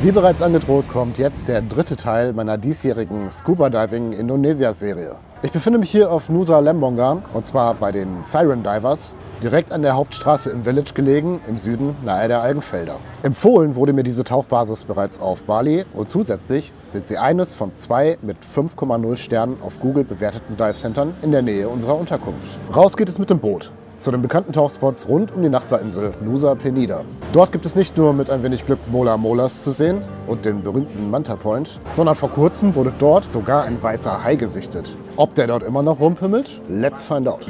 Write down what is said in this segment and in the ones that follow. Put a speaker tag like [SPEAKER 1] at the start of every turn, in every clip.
[SPEAKER 1] Wie bereits angedroht, kommt jetzt der dritte Teil meiner diesjährigen Scubadiving Indonesia-Serie. Ich befinde mich hier auf Nusa Lembongan und zwar bei den Siren Divers, direkt an der Hauptstraße im Village gelegen, im Süden nahe der Algenfelder. Empfohlen wurde mir diese Tauchbasis bereits auf Bali und zusätzlich sind sie eines von 2 mit 5,0 Sternen auf Google bewerteten Divecentern in der Nähe unserer Unterkunft. Raus geht es mit dem Boot zu den bekannten Tauchspots rund um die Nachbarinsel Nusa Penida. Dort gibt es nicht nur mit ein wenig Glück Mola Molas zu sehen und den berühmten Manta Point, sondern vor kurzem wurde dort sogar ein weißer Hai gesichtet. Ob der dort immer noch rumpimmelt? Let's find out.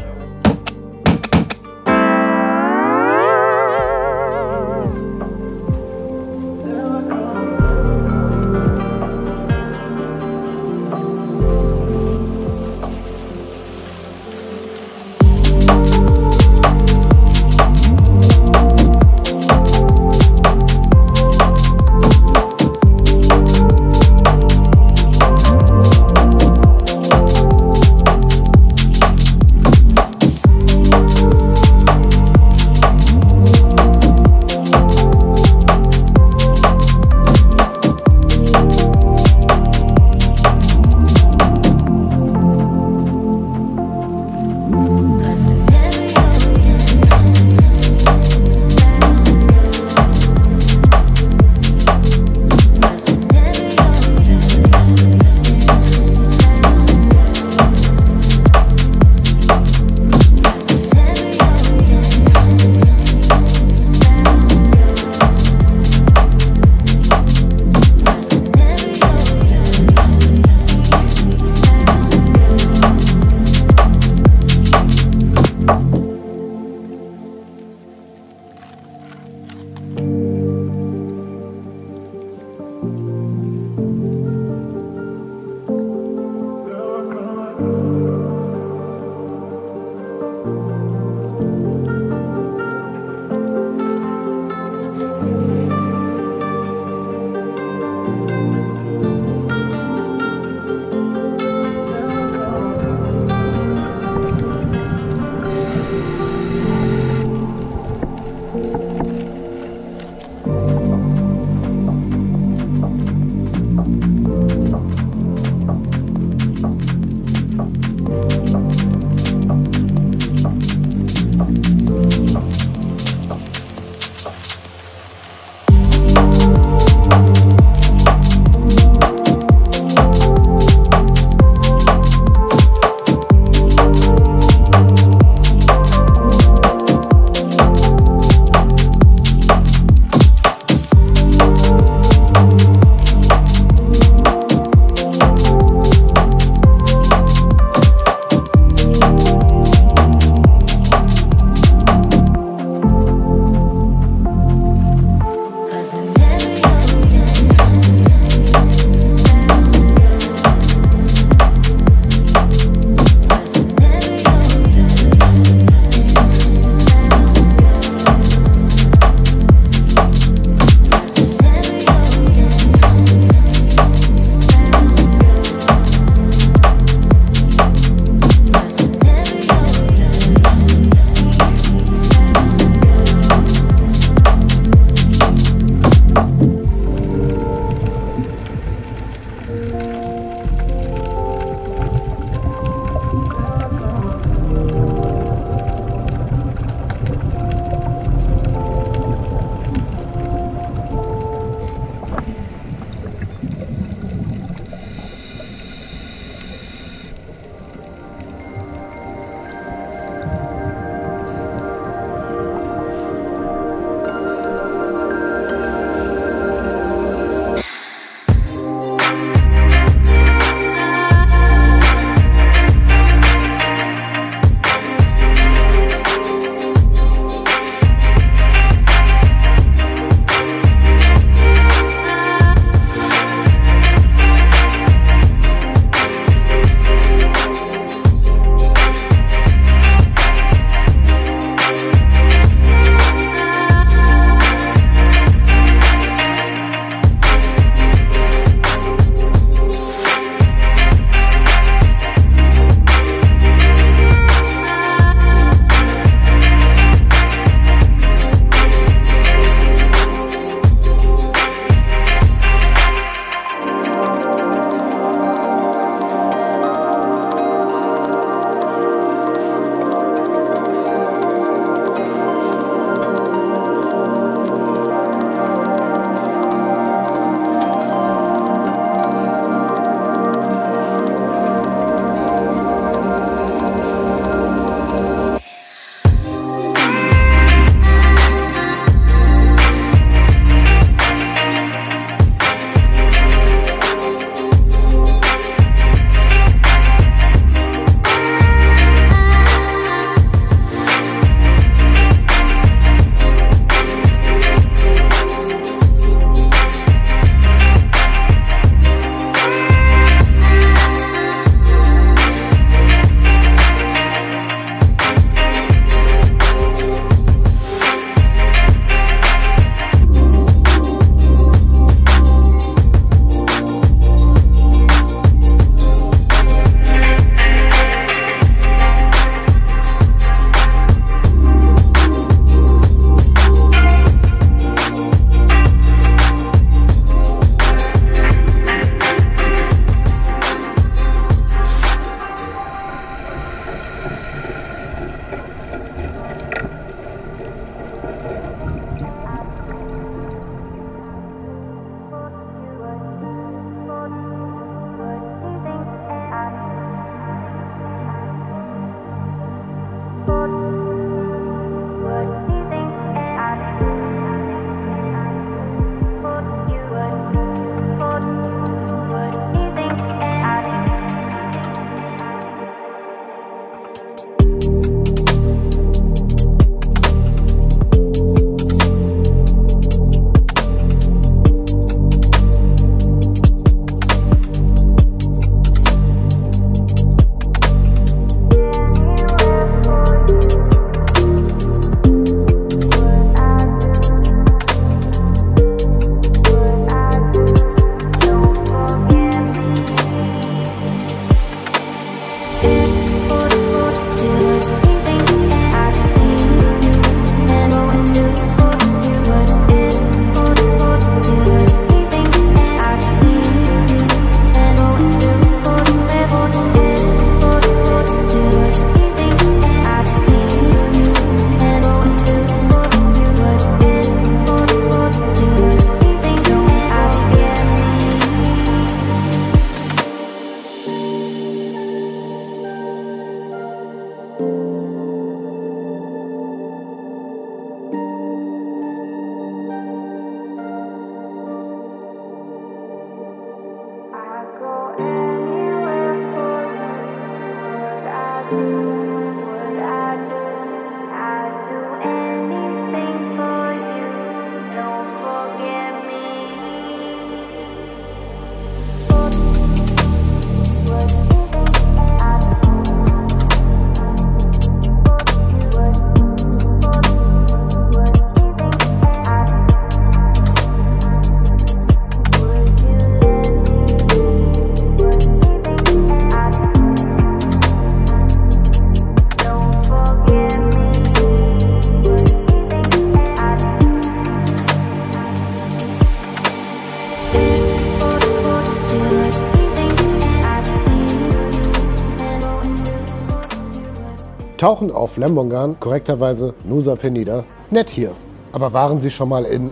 [SPEAKER 1] Tauchen auf Lembongan, korrekterweise Nusa Penida. Nett hier. Aber waren Sie schon mal in...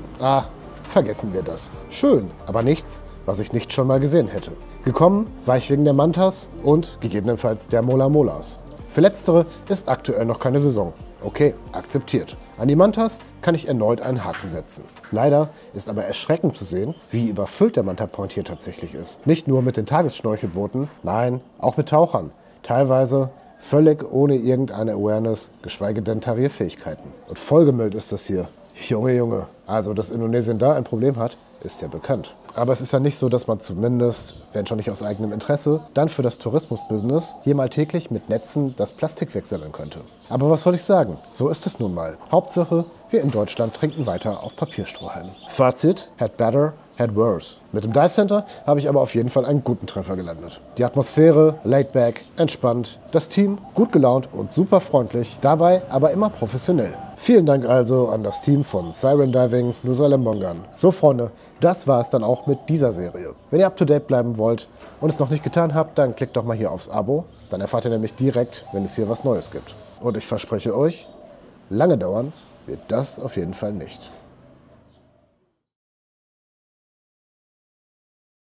[SPEAKER 1] vergessen wir das. Schön, aber nichts, was ich nicht schon mal gesehen hätte. Gekommen war ich wegen der Mantas und gegebenenfalls der Molas. Für letztere ist aktuell noch keine Saison. Okay, akzeptiert. An die Mantas kann ich erneut einen Haken setzen. Leider ist aber erschreckend zu sehen, wie überfüllt der Manta Point hier tatsächlich ist. Nicht nur mit den Tagesschnorchelbooten, nein, auch mit Tauchern. Teilweise völlig ohne irgendeine Awareness, geschweige denn Tarierfähigkeiten. Und vollgemüllt ist das hier. Junge. Also, dass Indonesien da ein Problem hat, ist ja bekannt. Aber es ist ja nicht so, dass man zumindest, wenn schon nicht aus eigenem Interesse, dann für das Tourismusbusiness hier mal täglich mit Netzen das Plastik wegsammeln könnte. Aber was soll ich sagen? So ist es nun mal. Hauptsache, wir in Deutschland trinken weiter aus Papierstrohhalmen. Fazit: had better, had worse. Mit dem Dive Center habe ich aber auf jeden Fall einen guten Treffer gelandet. Die Atmosphäre, laid back, entspannt. Das Team, gut gelaunt und super freundlich, dabei aber immer professionell. Vielen Dank also an das Team von Siren Diving Nusa Lembongan. So Freunde, das war es dann auch mit dieser Serie. Wenn ihr up to date bleiben wollt und es noch nicht getan habt, dann klickt doch mal hier aufs Abo. Dann erfahrt ihr nämlich direkt, wenn es hier was Neues gibt. Und ich verspreche euch, lange dauern wird das auf jeden Fall nicht.